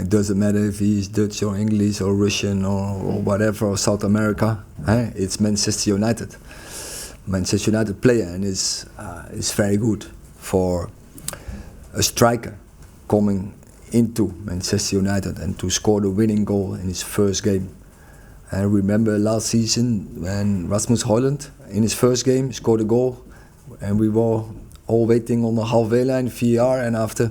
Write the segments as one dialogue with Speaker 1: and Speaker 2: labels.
Speaker 1: It doesn't matter if he's Dutch or English or Russian or whatever, or South America. It's Manchester United. Manchester United player, and is very good for a striker coming into Manchester United and to score the winning goal in his first game. I remember last season when Rasmus Højlund in his first game scored a goal, and we were all waiting on the halfway line, VAR, and after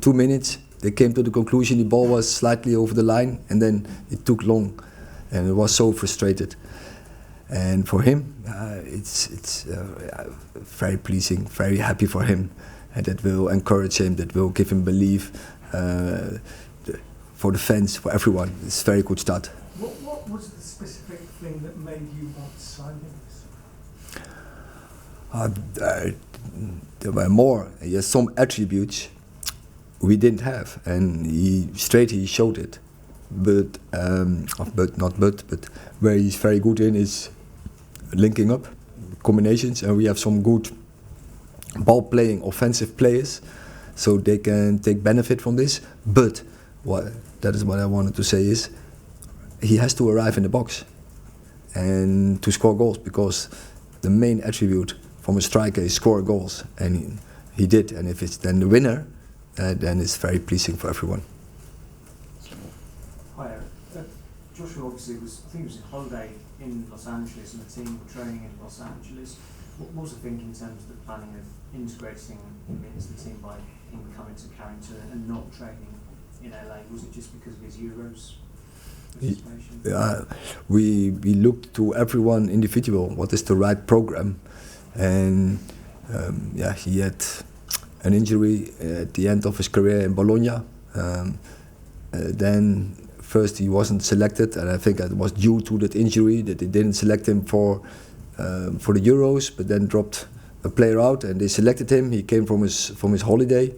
Speaker 1: 2 minutes they came to the conclusion the ball was slightly over the line, and then it took long, and it was so frustrated. And for him, it's very pleasing, very happy for him, and that will encourage him, that will give him belief for the fans, for everyone. It's a very good start.
Speaker 2: What was the specific thing that made you want to sign him?
Speaker 1: There were more. He has some attributes we didn't have, and he showed it. But where he's very good in is linking up combinations, and we have some good ball playing offensive players, so they can take benefit from this. But that is what I wanted to say is he has to arrive in the box and to score goals, because the main attribute from a striker is score goals, and he did. And if it's then the winner, then it's very pleasing for everyone.
Speaker 3: Hi, Erik. Joshua obviously I think he was on holiday in Los Angeles, and the team were training in Los Angeles. What was the thinking in terms of the planning of integrating him into the team by him coming to Carrington and not training in LA? Was it just because of his Euros participation?
Speaker 1: Yeah, we looked to everyone individual, what is the right program, and he had an injury at the end of his career in Bologna. Then first he wasn't selected, and I think it was due to that injury that they didn't select him for the Euros, but then dropped a player out, and they selected him. He came from his holiday,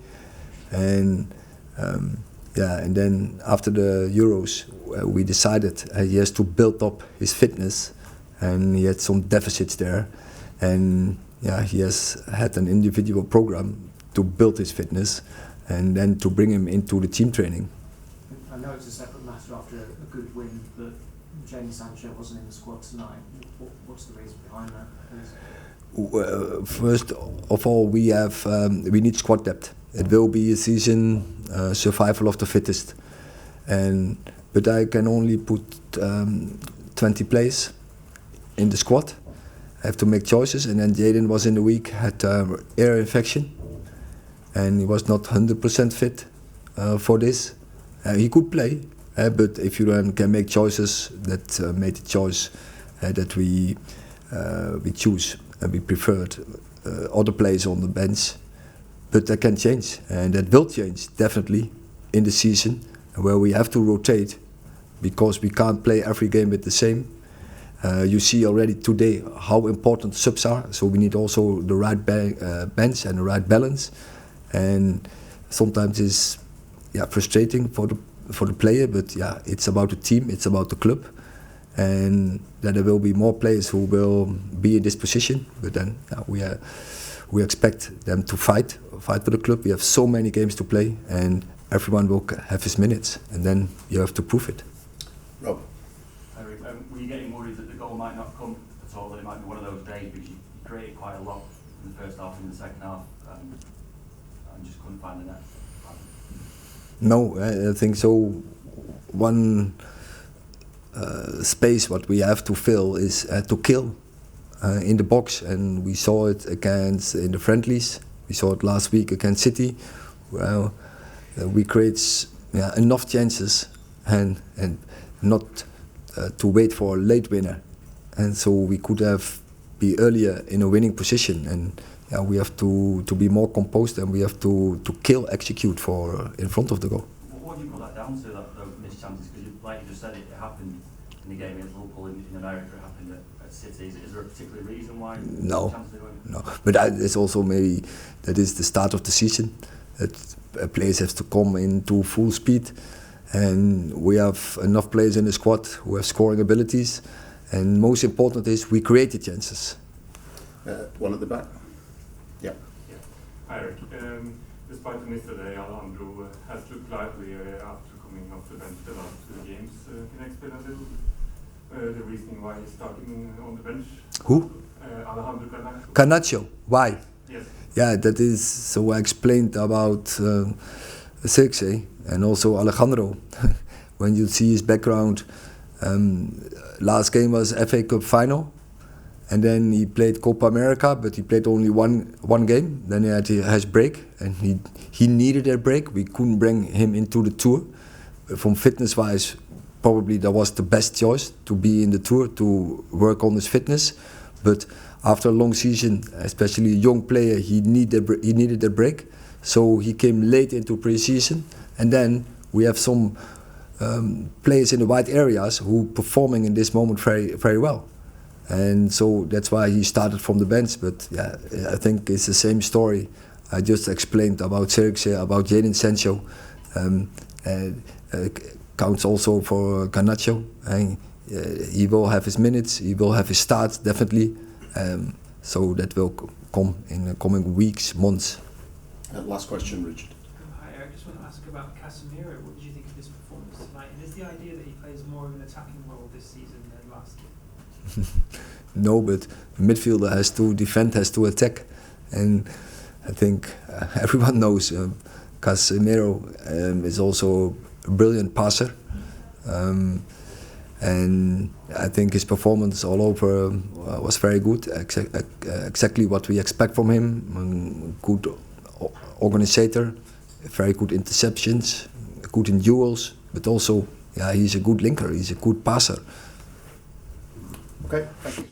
Speaker 1: and and then after the Euros we decided he has to build up his fitness, and he had some deficits there, and he has had an individual program to build his fitness and then to bring him into the team training.
Speaker 3: I know it's a separate matter after a good win, but Jadon Sancho wasn't in the squad tonight. What's the reason behind that?
Speaker 1: First of all, we need squad depth. It will be a season survival of the fittest, but I can only put 20 players in the squad. I have to make choices, and then Jadon was in the week, had ear infection, and he was not 100% fit for this. He could play, but if you then can make choices, that made the choice that we choose, and we preferred other players on the bench. But that can change, and that will change definitely in the season, where we have to rotate, because we can't play every game with the same. You see already today how important subs are, so we need also the right bench and the right balance. And sometimes it's frustrating for the player, but it's about the team, it's about the club, and then there will be more players who will be in this position. But then we expect them to fight for the club. We have so many games to play, and everyone will have his minutes, and then you have to prove it.
Speaker 4: Rob.
Speaker 5: Erik, were you getting worried that the goal might not come at all, that it might be one of those days, because you created quite a lot in the first half and in the second half, and just couldn't find the net?
Speaker 1: No, I think so. One space what we have to fill is to kill in the box, and we saw it in the friendlies. We saw it last week against City. Well, we create enough chances and not to wait for a late winner, and so we could have be earlier in a winning position. And we have to be more composed, and we have to kill, execute for in front of the goal.
Speaker 5: What do you put that down to, those missed chances? Because like you just said, it happened in the game against Liverpool in America, it happened at City. Is there a particular reason why?
Speaker 1: No, but it's also maybe that is the start of the season. That players have to come into full speed, and we have enough players in the squad who have scoring abilities, and most important is we create the chances.
Speaker 4: One at the back. Yeah.
Speaker 6: Hi, Erik.
Speaker 4: Despite the miss today, Alejandro has looked lively after coming off the bench the last two games. Can you explain a little the reasoning why he's starting on the bench?
Speaker 1: Who?
Speaker 4: Alejandro Garnacho.
Speaker 1: Garnacho. Why?
Speaker 4: Yes.
Speaker 1: Yeah, that is, so I explained about Zirkzee and also Alejandro. When you see his background, last game was FA Cup final, and then he played Copa America, but he played only one game. Then he had his break, and he needed a break. We couldn't bring him into the tour. From fitness-wise, probably that was the best choice, to be in the tour, to work on his fitness. But after a long season, especially a young player, he needed a break. So he came late into pre-season, and then we have some players in the wide areas who performing in this moment very, very well. And so that's why he started from the bench. But yeah, I think it's the same story I just explained about Zirkzee, about Jadon Sancho. Counts also for Garnacho. He will have his minutes, he will have his starts, definitely. So that will come in the coming weeks, months.
Speaker 6: Last question, Richard.
Speaker 2: Hi, Erik. I just want to ask about Casemiro. What did you think of his performance tonight? And is the idea that he plays more of an attacking role this season than last year?
Speaker 1: No, but a midfielder has to defend, has to attack. And I think everyone knows Casemiro is also a brilliant passer. And I think his performance all over was very good, exactly what we expect from him. Good organizer, very good interceptions, good in duels, but also, yeah, he's a good linker, he's a good passer.
Speaker 6: Okay, thank you.